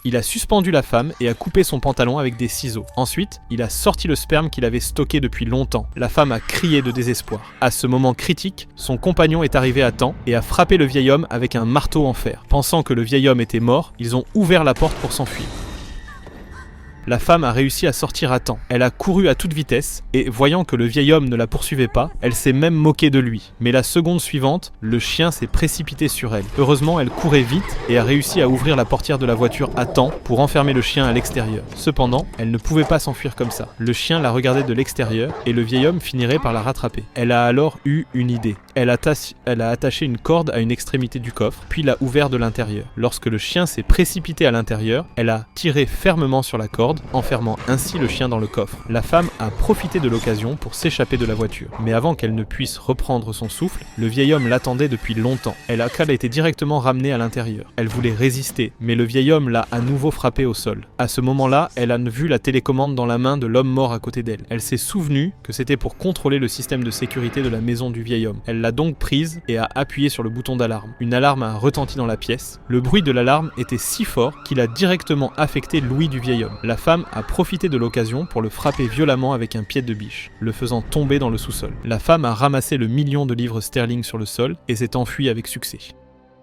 Il a suspendu la femme et a coupé son pantalon avec des ciseaux. Ensuite, il a sorti le sperme qu'il avait stocké depuis longtemps. La femme a crié de désespoir. À ce moment critique, son compagnon est arrivé à temps et a frappé le vieil homme avec un marteau en fer. Pensant que le vieil homme était mort, ils ont ouvert la porte pour s'enfuir. La femme a réussi à sortir à temps. Elle a couru à toute vitesse et, voyant que le vieil homme ne la poursuivait pas, elle s'est même moquée de lui. Mais la seconde suivante, le chien s'est précipité sur elle. Heureusement, elle courait vite et a réussi à ouvrir la portière de la voiture à temps pour enfermer le chien à l'extérieur. Cependant, elle ne pouvait pas s'enfuir comme ça. Le chien la regardait de l'extérieur et le vieil homme finirait par la rattraper. Elle a alors eu une idée. Elle a attaché une corde à une extrémité du coffre, puis l'a ouvert de l'intérieur. Lorsque le chien s'est précipité à l'intérieur, elle a tiré fermement sur la corde, enfermant ainsi le chien dans le coffre. La femme a profité de l'occasion pour s'échapper de la voiture. Mais avant qu'elle ne puisse reprendre son souffle, le vieil homme l'attendait depuis longtemps. Elle a été directement ramenée à l'intérieur. Elle voulait résister, mais le vieil homme l'a à nouveau frappée au sol. À ce moment-là, elle a vu la télécommande dans la main de l'homme mort à côté d'elle. Elle s'est souvenue que c'était pour contrôler le système de sécurité de la maison du vieil homme. Elle l'a donc prise et a appuyé sur le bouton d'alarme. Une alarme a retenti dans la pièce. Le bruit de l'alarme était si fort qu'il a directement affecté l'ouïe du vieil homme. La femme a profité de l'occasion pour le frapper violemment avec un pied de biche, le faisant tomber dans le sous-sol. La femme a ramassé le million de livres sterling sur le sol et s'est enfuie avec succès.